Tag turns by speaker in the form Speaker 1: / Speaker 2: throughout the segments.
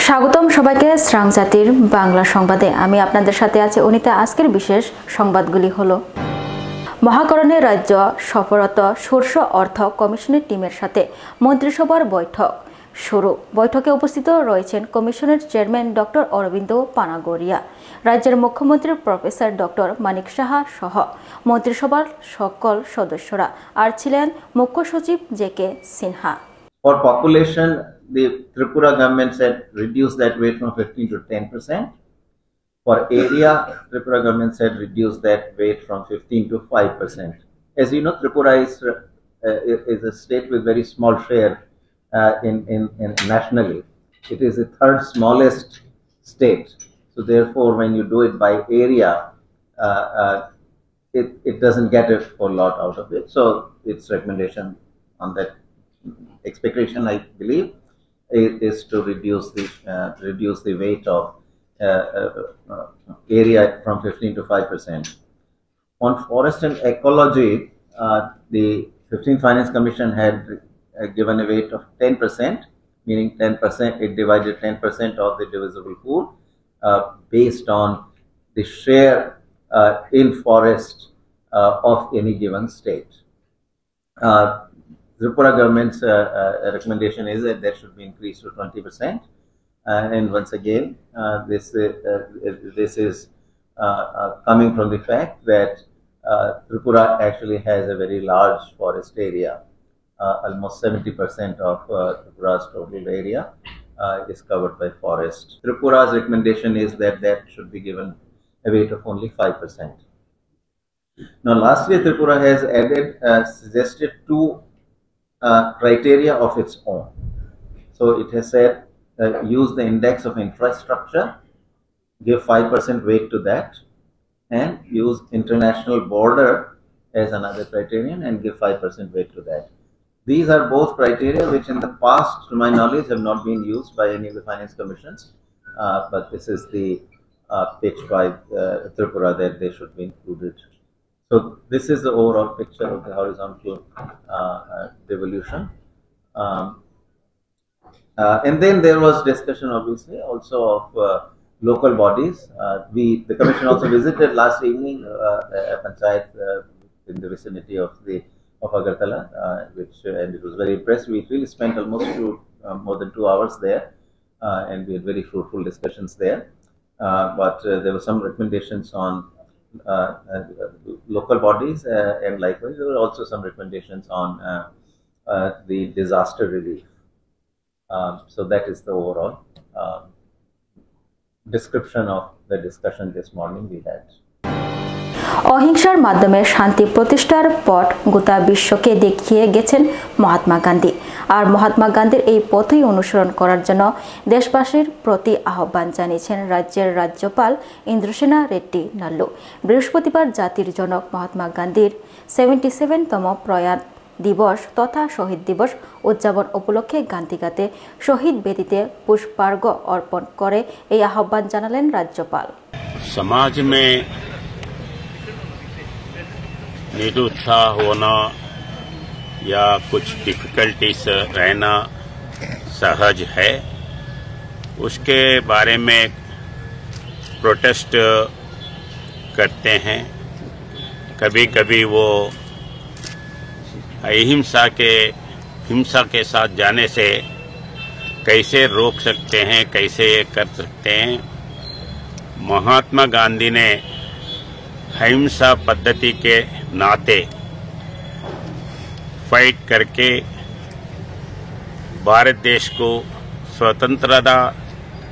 Speaker 1: স্বাগতম সবাইকে স্রাং জাতির বাংলা সংবাদে। আমি আপনাদের সাথে আছি অনিতা। আজকের বিশেষ সংবাদগুলি হলো: মহাকরণে রাজ্য সফররত শস্য অর্থ কমিশনের টিমের সাথে মন্ত্রিসভার বৈঠক শুরু। বৈঠকে উপস্থিত রয়েছেন কমিশনের চেয়ারম্যান ডক্টর অরবিন্দ পানাগড়িয়া, রাজ্যের মুখ্যমন্ত্রী প্রফেসর ডক্টর মানিক সাহা সহ মন্ত্রিসভার সকল সদস্যরা, আর ছিলেন মুখ্য সচিব জে.কে. Sinha.
Speaker 2: For population, the Tripura government said reduce that weight from 15 to 10%. For area, Tripura government said reduce that weight from 15 to 5%. As you know, Tripura is a state with very small share in nationally. It is the third smallest state. So therefore, when you do it by area, it doesn't get a whole lot out of it. So its recommendation on that expectation, I believe, is to reduce the weight of area from 15 to 5%. On forest and ecology, the 15th Finance Commission had given a weight of 10%, meaning 10%. It divided 10% of the divisible pool based on the share in forest of any given state. Tripura government's recommendation is that that should be increased to 20%, and once again, this is coming from the fact that Tripura actually has a very large forest area. Almost 70% of Tripura's total area is covered by forest. Tripura's recommendation is that that should be given a weight of only 5%. Now, lastly, Tripura has suggested two criteria of its own. So it has said use the index of infrastructure, give 5% weight to that, and use international border as another criterion and give 5% weight to that. These are both criteria which in the past, to my knowledge, have not been used by any of the finance commissions, but this is the pitch by Tripura that they should be included. So this is the overall picture of the horizontal devolution. And then there was discussion, obviously, also of local bodies. The commission also visited last evening a panchayat in the vicinity of Agartala, and it was very impressive. We really spent almost more than 2 hours there, and we had very fruitful discussions there. But there were some recommendations on local bodies, and likewise there were also some recommendations on the disaster relief. So that is the overall description of the discussion this morning we had.
Speaker 1: অহিংসার মাধ্যমে শান্তি প্রতিষ্ঠার পথ গোটা বিশ্বকে দেখিয়ে গেছেন মহাত্মা গান্ধী, আর মহাত্মা গান্ধীর এই পথই অনুসরণ করার জন্য দেশবাসীর প্রতি আহ্বান জানিয়েছেন রাজ্যের রাজ্যপাল ইন্দ্রসেনা রেড্ডি নাল্লু। বৃহস্পতিবার জাতির জনক মহাত্মা গান্ধীর 77তম প্রয়াণ দিবস তথা শহীদ দিবস উদযাপন উপলক্ষে গান্ধীঘাটে শহীদ বেদিতে পুষ্পার্ঘ অর্পণ করে এই আহ্বান জানালেন রাজ্যপাল।
Speaker 3: সমাজ में निरुत्साह होना या कुछ डिफिकल्टीज रहना सहज है। उसके बारे में प्रोटेस्ट करते हैं। कभी कभी वो हिंसा के साथ जाने से कैसे रोक सकते हैं, कैसे कर सकते हैं। महात्मा गांधी ने अहिंसा पद्धति के नाते फाइट करके भारत देश को स्वतंत्रता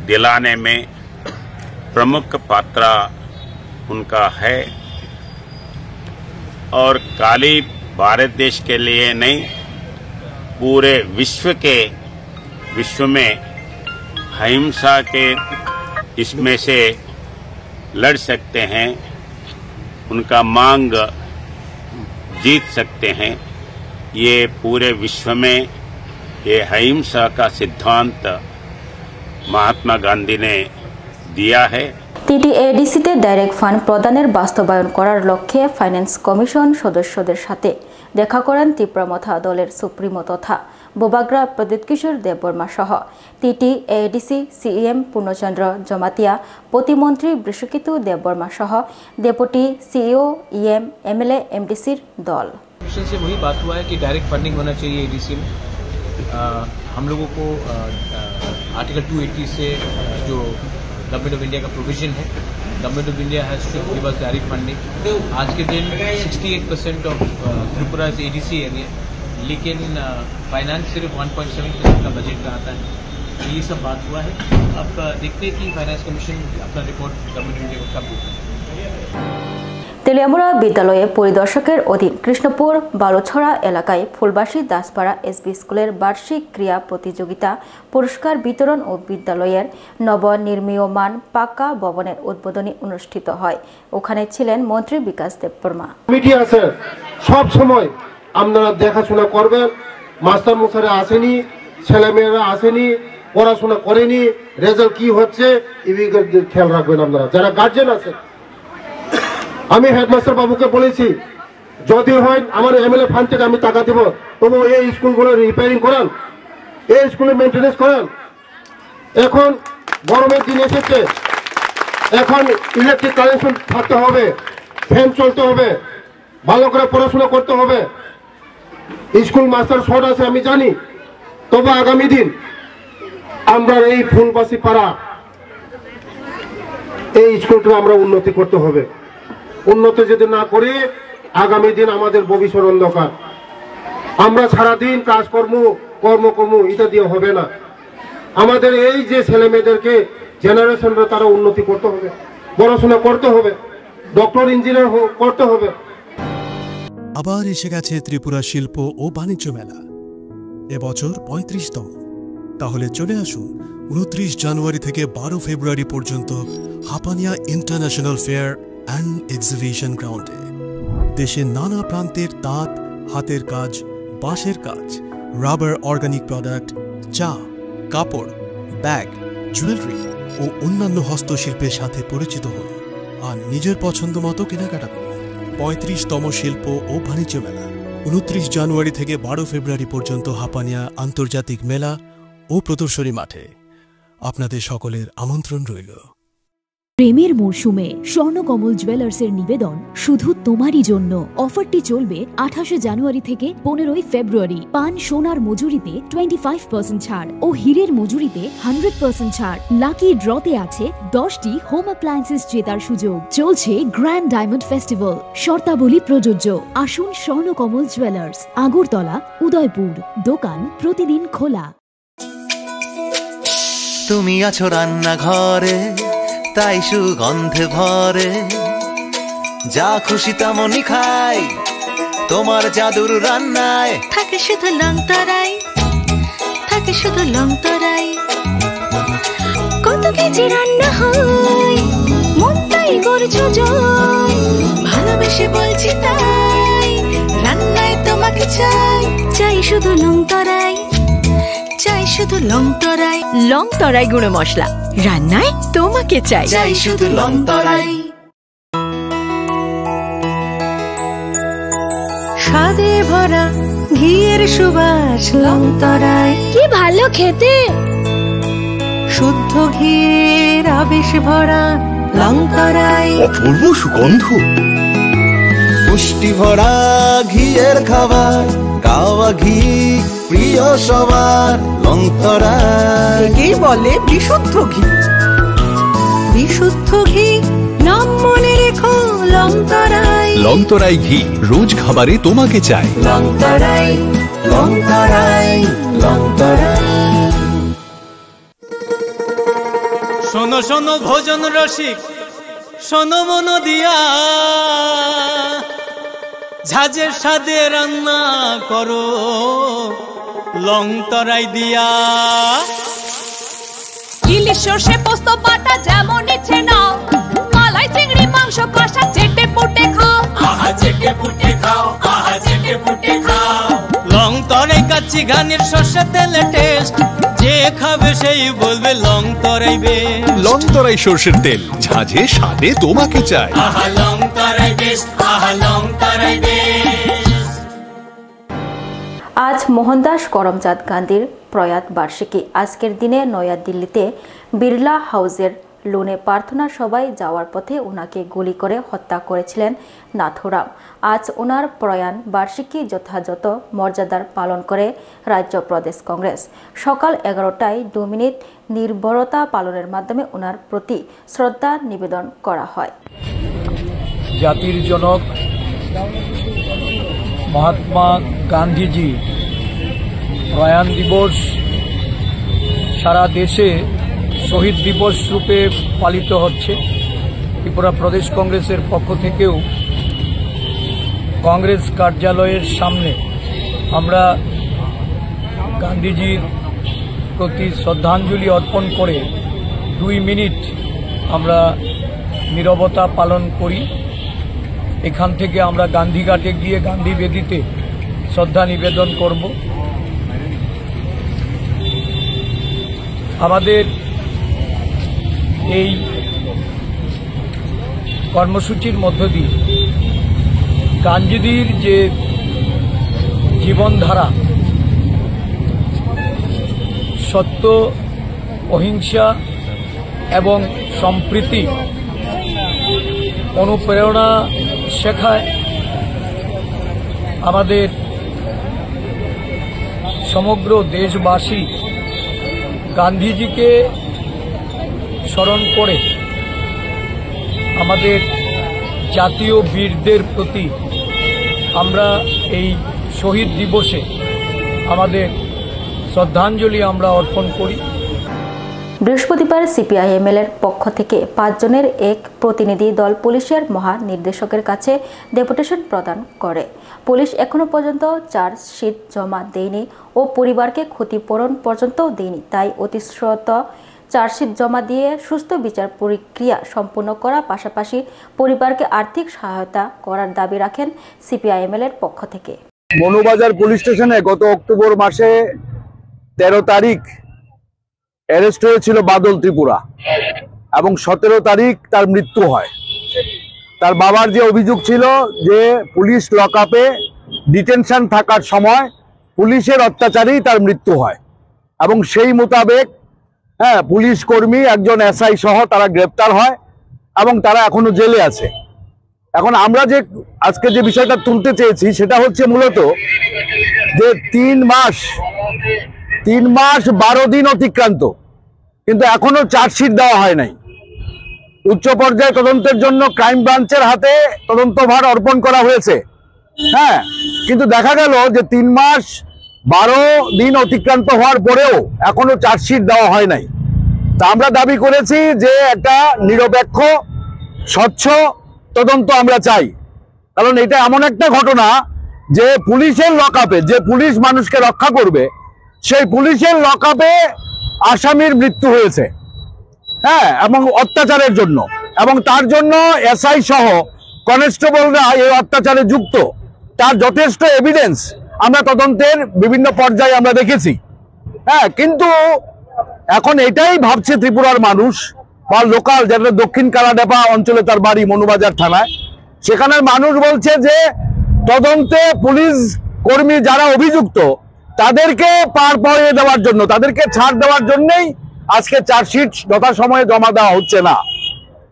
Speaker 3: दिलाने में प्रमुख पात्र उनका है, और खाली भारत देश के लिए नहीं, पूरे विश्व में अहिंसा के इसमें से लड़ सकते हैं, उनका मांग जीत सकते हैं। ये पूरे विश्व में ये अहिंसा का सिद्धांत महात्मा गांधी ने दिया है।
Speaker 1: টিটিএডিসিতে ডাইরেক্ট ফান্ড প্রদানের বাস্তবায়ন করার লক্ষ্যে ফাইন্যান্স কমিশন সদস্যদের সাথে দেখা করেন তীব্রমথা দলের সুপ্রিমো তথা বোবাগ্রা প্রদীপ কিশোর দেববর্মা সহ টিটিএডিসি সিএম পূর্ণচন্দ্র জমাতিয়া প্রতিমন্ত্রী বৃষকিতু দেববর্মা সহ ডেপুটি सीईओ ईएम एमएलए एमडीसीर दल।
Speaker 4: से वही बात हुआ है कि डायरेक्ट फंडिंग होना चाहिए एडीसी में। हम लोगों को आर्टिकल 280 से जो गवर्नमेंट ऑफ इंडिया का प्रोविजन है, government of India has to give us direct funding. आज के दिन 68% of Tripura is ADC area, लेकिन फाइनेंस सिर्फ 1.7% का बजट का आता है। ये सब बात हुआ है। अब देखते हैं कि फाइनेंस कमीशन अपना रिपोर्ट गवर्नमेंट ऑफ इंडिया को कब देता है।
Speaker 1: তেলিয়ামুড়া বিদ্যালয়ে পরিদর্শকের অধীন কৃষ্ণপুর বালুছড়া এলাকায় ফুলবাসী দাসপাড়া এসবি স্কুলের বার্ষিক ক্রীড়া প্রতিযোগিতা পুরস্কার বিতরণ ও বিদ্যালয়ের নবনির্মীয়মান পাকা ভবনের উদ্বোধনী অনুষ্ঠিত হয়। ওখানে ছিলেন মন্ত্রী বিকাশ দেববর্মা।
Speaker 5: কমিটি আছে, সব সময় আপনারা দেখাশোনা করবেন। মাস্টার মশাইরা আসেনি, ছেলেমেয়েরা আসেনি, পড়াশোনা করেনি, রেজাল্ট কি হচ্ছে এদিকে খেয়াল রাখবেন আপনারা যারা গার্জেন আছে। আমি হেডমাস্টার বাবুকে বলেছি যদি হয় আমার এমএলএ ফান্ড থেকে আমি টাকা দেব, তবু এই স্কুলগুলো রিপেয়ারিং করান, এই স্কুলে মেনটেন্যান্স করান। এখন গরমের দিন এসেছে, এখন ইলেকট্রিক কানেকশন থাকতে হবে, ফ্যান চলতে হবে, ভালো করে পড়াশোনা করতে হবে। স্কুল মাস্টার শর্ট আছে আমি জানি, তবে আগামী দিন আমরা এই ফুলবাসী পাড়া এই স্কুলটা আমরা উন্নতি করতে হবে। উন্নতি যদি না করি আগামী দিন আমাদের ভবিষ্যৎ অন্ধকার। আমরা সারাদিন কাজকর্ম কর্ম এটা দিয়ে হবে না। আমাদের এই যে ছেলে মেয়েদেরকে জেনারেশনরা তারা উন্নতি করতে হবে, পড়াশোনা করতে হবে, ডক্টর ইঞ্জিনিয়ার করতে হবে।
Speaker 6: আবার এসে গেছে ত্রিপুরা শিল্প ও বাণিজ্য মেলা, এবছর 35তম। তাহলে চলে আসুন 29 জানুয়ারি থেকে 12 ফেব্রুয়ারি পর্যন্ত Hapania international fair and exhibition গ্রাউন্ডে। দেশের নানা প্রান্তের তাঁত, হাতের কাজ, বাঁশের কাজ, রাবার অর্গানিক প্রোডাক্ট, চা, কাপড়, ব্যাগ, জুয়েলারি ও অন্যান্য হস্তশিল্পের সাথে পরিচিত হন আর নিজের পছন্দ মতো কেনাকাটা করুন। 35তম শিল্প ও বাণিজ্য মেলা 29 জানুয়ারি থেকে 12 ফেব্রুয়ারি পর্যন্ত হাপানিয়া আন্তর্জাতিক মেলা ও প্রদর্শনী মাঠে। আপনাদের সকলের আমন্ত্রণ রইল।
Speaker 7: প্রেমের মরশুমে স্বর্ণকমল জুয়েলার্সের নিবেদন শুধু তোমারই জন্য। অফারটি চলবে 28 জানুয়ারি থেকে 15 ফেব্রুয়ারি। পান সোনার মজুরিতে 25% ছাড় ও হীরের মজুরিতে 100% ছাড়। লাকি ড্রতে আছে 10টি হোম অ্যাপ্লায়েন্সেস জেতার সুযোগ। চলছে গ্র্যান্ড ডায়মন্ড ফেস্টিভ্যাল, শর্তাবলী প্রযোজ্য। আসুন স্বর্ণকমল জুয়েলার্স, আগরতলা, উদয়পুর। দোকান প্রতিদিন খোলা।
Speaker 8: তুমি আছো রান্নাঘরে, তাই সুগন্ধে ভরে, যা খুশি তেমনই খাই তোমার জাদুর রান্নায়।
Speaker 9: থাকে শুধু লং তরাই, থাকে শুধু লং তরাই। কত কেজি রান্না হয়, মনটাই করছো জয়। ভালোবেসে বলছি তাই, রান্নায় তোমাকে চাই, চাই শুধু লং তরাই, চাই শুধু লং তরাই। লং তরাই গুঁড়ো মশলা, রান্নায় তোমাকে চাই, চাই শুধু লং তরাই। স্বাদে ভরা ঘিয়ের সুবাস লং তরাই, কি ভালো খেতে। শুদ্ধ ঘিয়ের আবেশ ভরা লং তরাই,
Speaker 8: অপূর্ব সুগন্ধ। পুষ্টি ভরা ঘিয়ের খাবার, কাওয়া ঘি প্রিয় সবার লং তরাই।
Speaker 9: একেই বলে বিশুদ্ধ ঘি। বিশুদ্ধ ঘি নাম মনে রেখো লং তরাই।
Speaker 6: লং তরাই ঘি রোজ খাবারে তোমাকে চাই।
Speaker 8: লং তরাই, লং তরাই, লং তরাই।
Speaker 10: শোনো শোনো ভোজন রসিক, শোনো মন দিয়া, ঝাঁঝের স্বাদে রান্না করো লং তরাই দিয়া।
Speaker 11: ইলিশ সর্ষে পোস্ত বাটা যেমন ইচ্ছে নাও, মালাই চিংড়ি মাংস কষা চেটে পুটে খাও।
Speaker 10: আহা চেটে পুটে খাও, আহা চেটে পুটে খাও। লং তরাই কাচ্চি ঘানির সর্ষে তেলে টেস্ট, যে খাবে সেই বলবে লং তরাই বেশ।
Speaker 12: লংতরাই সর্ষের তেল, ঝাঁঝে স্বাদে তোমাকে চাই।
Speaker 10: আহা লংতরাই বেস্ট, আহা লংতরাই বেস্ট।
Speaker 1: আজ মোহনদাস করমচাঁদ গান্ধীর প্রয়াত বার্ষিকী। আজকের দিনে নয়াদিল্লিতে বিড়লা হাউসের লোনে প্রার্থনা সভায় যাওয়ার পথে ওনাকে গুলি করে হত্যা করেছিলেন নাথুরাম। আজ ওনার প্রয়াণ বার্ষিকী যথাযথ মর্যাদার পালন করে রাজ্য প্রদেশ কংগ্রেস। সকাল 11টায় 2 মিনিট নির্ভরতা পালনের মাধ্যমে ওনার প্রতি শ্রদ্ধা নিবেদন করা হয়।
Speaker 13: জাতির জনক মহাত্মা গান্ধীজি প্রয়াণ দিবস সারা দেশে শহীদ দিবস রূপে পালিত হচ্ছে। ত্রিপুরা প্রদেশ কংগ্রেসের পক্ষ থেকেও কংগ্রেস কার্যালয়ের সামনে আমরা গান্ধীজির প্রতি শ্রদ্ধাঞ্জলি অর্পণ করে 2 মিনিট আমরা নীরবতা পালন করি। এখান থেকে আমরা গান্ধীঘাটে গিয়ে গান্ধী বেদিতে শ্রদ্ধা নিবেদন করব। আমাদের এই কর্মসূচির মধ্য দিয়ে গান্ধীজির যে জীবনধারা, সত্য, অহিংসা এবং সম্প্রীতি অনুপ্রেরণা শেখায়, আমাদের সমগ্র দেশবাসী গান্ধীজিকে স্মরণ করে আমাদের জাতীয় বীরদের প্রতি আমরা এই শহীদ দিবসে আমাদের শ্রদ্ধাঞ্জলি আমরা অর্পণ করি।
Speaker 1: বৃহস্পতিবার সিপিআইএমএল এর পক্ষ থেকে 5 জনের এক প্রতিনিধি দল পুলিশের মহানির্দেশকের কাছে ডেপুটেশন প্রদান করে। পুলিশ এখনো পর্যন্ত চার্জশিট জমা দেয়নি ও পরিবারকে ক্ষতিপূরণ পর্যন্তও দেয়নি। তাই অতিশ্রত চার্জশিট জমা দিয়ে সুষ্ঠু বিচার প্রক্রিয়া সম্পূর্ণ করার পাশাপাশি পরিবারকে আর্থিক সহায়তা করার দাবি রাখেন সিপিআইএমএল এর পক্ষ থেকে।
Speaker 14: মনুবাজার পুলিশ স্টেশনে গত অক্টোবর মাসে 13 তারিখ অ্যারেস্ট হয়েছিল বাদল ত্রিপুরা এবং 17 তারিখ তার মৃত্যু হয়। তার বাবার যে অভিযোগ ছিল যে পুলিশ লকআপে ডিটেনশন থাকার সময় পুলিশের অত্যাচারেই তার মৃত্যু হয় এবং সেই মোতাবেক পুলিশ কর্মী একজন এসআই সহ তারা গ্রেপ্তার হয় এবং তারা এখনো জেলে আছে। এখন আমরা যে আজকে যে বিষয়টা তুলতে চেয়েছি সেটা হচ্ছে মূলত যে 3 মাস 12 দিন অতিক্রান্ত, কিন্তু এখনো চার্জশিট দেওয়া হয় নাই। উচ্চ পর্যায়ে তদন্তের জন্য ক্রাইম ব্রাঞ্চের হাতে তদন্তভার অর্পণ করা হয়েছে, কিন্তু দেখা গেল যে 3 মাস 12 দিন অতিক্রান্ত হওয়ার পরেও এখনো চার্জশিট দেওয়া হয় নাই। তা আমরা দাবি করেছি যে একটা নিরপেক্ষ স্বচ্ছ তদন্ত আমরা চাই, কারণ এটা এমন একটা ঘটনা যে পুলিশের লকআপে, যে পুলিশ মানুষকে রক্ষা করবে সেই পুলিশের লকআপে আসামির মৃত্যু হয়েছে, এবং অত্যাচারের জন্য, এবং তার জন্য এসআই সহ কনস্টেবলরা এই অত্যাচারে যুক্ত। তার যথেষ্ট এভিডেন্স আমরা তদন্তের বিভিন্ন পর্যায়ে আমরা দেখেছি। কিন্তু এখন এটাই ভাবছে ত্রিপুরার মানুষ বা লোকাল, যেটা দক্ষিণ কালাডাপা অঞ্চলে তার বাড়ি, মনুবাজার থানায়, সেখানের মানুষ বলছে যে তদন্তে পুলিশ কর্মী যারা অভিযুক্ত তাদেরকে পার পাইয়ে দেওয়ার জন্য, তাদেরকে ছাড় দেওয়ার জন্যই আজকে চার্জশিট যথাসময়ে জমা দেওয়া হচ্ছে না।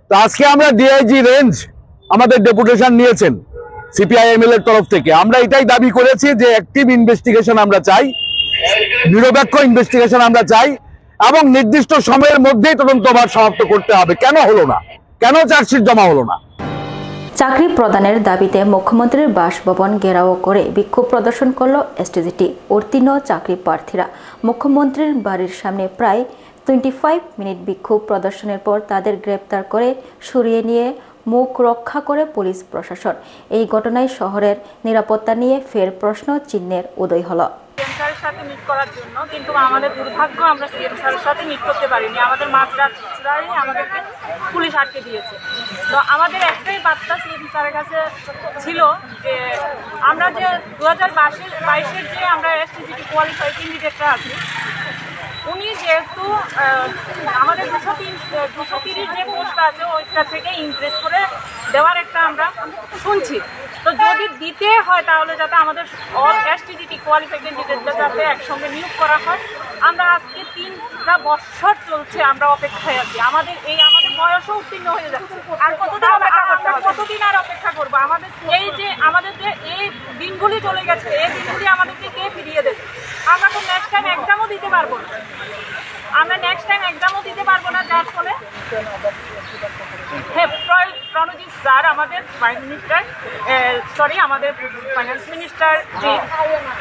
Speaker 14: তো আজকে আমরা ডিআইজি রেঞ্জ আমাদের ডেপুটেশন নিয়েছেন সিপিআইএমএল এর তরফ থেকে। আমরা এটাই দাবি করেছি যে অ্যাক্টিভ ইনভেস্টিগেশন আমরা চাই, নিরপেক্ষ ইনভেস্টিগেশন আমরা চাই, এবং নির্দিষ্ট সময়ের মধ্যেই তদন্তভার সমাপ্ত করতে হবে। কেন হলো না, কেন চার্জশিট জমা হলো না?
Speaker 1: চাকরি প্রদানের দাবিতে মুখ্যমন্ত্রীর বাসভবন ঘেরাও করে বিক্ষোভ প্রদর্শন করল এসটিজিটি। উত্তীর্ণ চাকরি প্রার্থীরা মুখ্যমন্ত্রীর বাড়ির সামনে প্রায় 25 মিনিট বিক্ষোভ প্রদর্শনের পর তাদের গ্রেপ্তার করে সরিয়ে নিয়ে মুখ রক্ষা করে পুলিশ প্রশাসন। এই ঘটনায় শহরের নিরাপত্তা নিয়ে ফের প্রশ্ন চিহ্নের উদয় হলো।
Speaker 15: সিএম স্যারের সাথে মিট করার জন্য, কিন্তু আমাদের দুর্ভাগ্য আমরা সিএম স্যারের সাথে মিট করতে পারিনি। আমাদের মাঝরাত্রে আমাদেরকে পুলিশ আটকে দিয়েছে। তো আমাদের একটাই বার্তা সিএম স্যারের কাছে ছিল যে আমরা যে 2022-এর যে আমরা এসটিজিটি কোয়ালিফাই ক্যান্ডিডেটরা আছি, উনি যেহেতু আমাদের 230 যে পোস্ট আছে ওইটা থেকে ইনক্রিজ করে দেওয়ার একটা আমরা শুনছি। তো যদি দিতে হয় তাহলে যাতে আমাদের অল এসটিজিটি কোয়ালিফাইড ক্যান্ডিডেটদের যাতে একসঙ্গে নিয়োগ করা হয়। আমরা আজকে 3টা বছর চলছে আমরা অপেক্ষায় আছি। আমাদের বয়সও উত্তীর্ণ হয়ে যাচ্ছে। আর কতদিন আর অপেক্ষা করবো? আমাদের যে এই দিনগুলি চলে গেছে, এই দিনগুলি আমাদেরকে কে ফিরিয়ে দেবে? আমরা তো নেক্সট টাইম এক্সামও দিতে পারবো না। যার ফলে প্রণজিৎ স্যার আমাদের আমাদের ফাইন্যান্স মিনিস্টার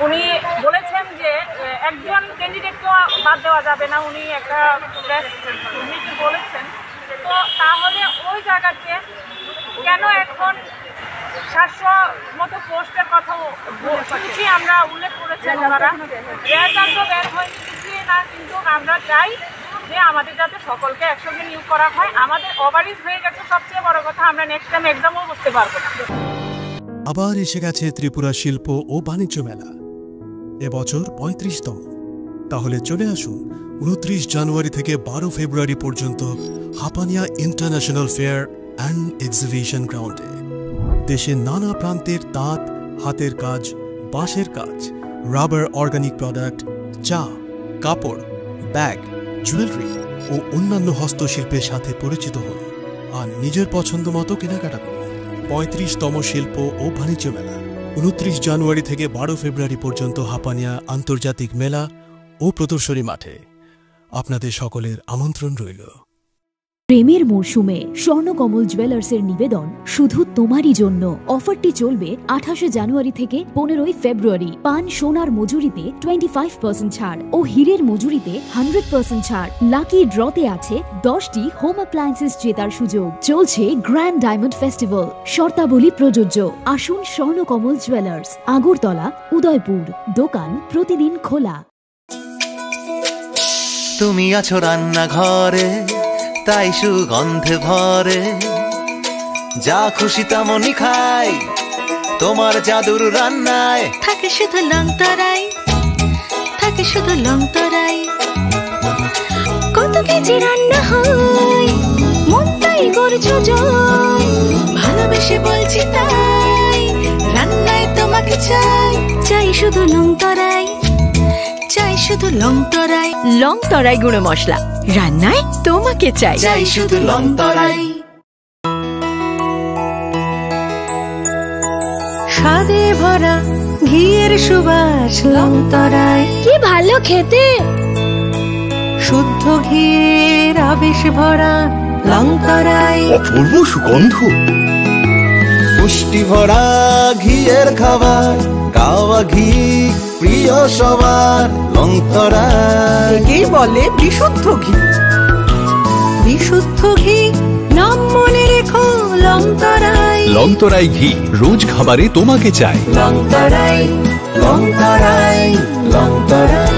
Speaker 15: উনি বলেছেন যে একজন ক্যান্ডিডেটকে বাদ দেওয়া যাবে না। উনি একটা প্রেস মিটে বলেছেন। তো তাহলে ওই জায়গাতে কেন এখন 700 মতো পোস্টের কথা শুনছি আমরা উল্লেখ করেছেন ওনারা। রেজাল্ট তো বের হয়নি কিছুই না, কিন্তু আমরা চাই যে আমাদের যাতে সকলকে একসঙ্গে নিয়োগ করা হয়। আমাদের ওভারিজ হয়ে গেছে সবচেয়ে বড় কথা, আমরা নেক্সট টাইম এক্সামও বসতে পারবো না।
Speaker 6: আবার এসে গেছে ত্রিপুরা শিল্প ও বাণিজ্য মেলা, এবছর 35তম। তাহলে চলে আসুন 29 জানুয়ারি থেকে 12 ফেব্রুয়ারি পর্যন্ত Hapania international fair and exhibition গ্রাউন্ডে। দেশের নানা প্রান্তের তাঁত, হাতের কাজ, বাঁশের কাজ, রাবার অর্গানিক প্রোডাক্ট, চা, কাপড়, ব্যাগ, জুয়েলারি ও অন্যান্য হস্তশিল্পের সাথে পরিচিত হন আর নিজের পছন্দ মতো কেনাকাটা করুন। 35তম শিল্প ও বাণিজ্য মেলা 29 জানুয়ারি থেকে 12 ফেব্রুয়ারি পর্যন্ত হাপানিয়া আন্তর্জাতিক মেলা ও প্রদর্শনী মাঠে। আপনাদের সকলের আমন্ত্রণ রইল।
Speaker 7: প্রেমের মরশুমে স্বর্ণকমল জুয়েলার্সের নিবেদন শুধু তোমারই জন্য। অফারটি চলবে 28 জানুয়ারি থেকে 15 ফেব্রুয়ারি। পান সোনার মজুরিতে 25% ছাড় ও হীরের মজুরিতে 100% ছাড়। লাকি ড্রতে আছে 10টি হোম অ্যাপ্লায়েন্সেস জেতার সুযোগ। চলছে গ্র্যান্ড ডায়মন্ড ফেস্টিভ্যাল, শর্তাবলী প্রযোজ্য। আসুন স্বর্ণকমল জুয়েলার্স, আগরতলা, উদয়পুর। দোকান প্রতিদিন খোলা।
Speaker 8: তুমি আছো রান্নাঘরে, তাই সুগন্ধে ভরে, যা খুশি তেমনই খাই তোমার জাদুর রান্নায়।
Speaker 9: থাকে শুধু লংতরাই, থাকে শুধু লংতরাই। কত কেজি রান্না হয়, মন তাই করছো জয়। ভালোবেসে বলছি তাই, রান্নায় তোমাকে চাই। চাই শুধু লংতরাই, চাই শুধু লংতরাই। লংতরাই গুঁড়ো মশলা, রান্নায় তোমাকে চাই।
Speaker 8: চাই শুধু লংতরাই।
Speaker 9: স্বাদে ভরা ঘিয়ের সুবাস লংতরাই। কি ভালো খেতে,
Speaker 8: শুদ্ধ ঘিয়ের আবেশ ভরা লংতরাই।
Speaker 12: অপূর্ব সুগন্ধ,
Speaker 8: পুষ্টি ভরা ঘিয়ের খাবার, গাওয়া ঘি প্রিয় সবার। লংতরাই
Speaker 16: একেই বলে বিশুদ্ধ ঘি।
Speaker 9: বিশুদ্ধ ঘি নাম মনে রেখো লংতরাই।
Speaker 12: লংতরাই ঘি রোজ খাবারে তোমাকে চাই।
Speaker 8: লংতরাই, লংতরাই, লংতরাই।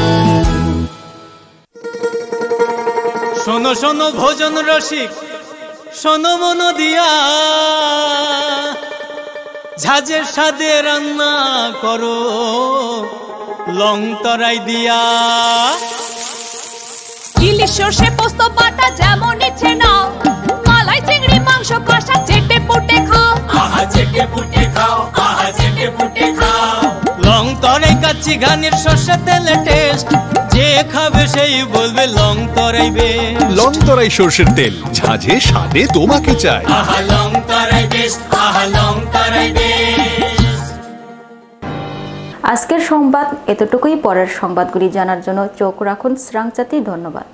Speaker 10: শোনো শোনো ভোজন রসিক, শোনো মন দিয়া, ঝাঁঝের স্বাদে রান্না করো লংতরাই দিয়া।
Speaker 11: ইলিশ সর্ষে পোস্ত বাটা যেমন ইচ্ছে নাও, মালাই চিংড়ি মাংস কষা চেটে পুটে খাও।
Speaker 10: আহা চেটে পুটে খাও, আহা চেটে পুটে খাও। লংতরাই কাচ্চি ঘানির সর্ষে তেলে টেস্ট, যে খাবে সেই বলবে লংতরাই বেশ।
Speaker 12: লংতরাই সর্ষের তেল, ঝাঁঝে স্বাদে তোমাকে চাই।
Speaker 10: আহা লংতরাই বেশ, আহা লংতরাই বেশ।
Speaker 1: আজকের সংবাদ এতটুকুই। পরের সংবাদগুলি জানার জন্য চোখ রাখুন শ্রাংচাতি। ধন্যবাদ।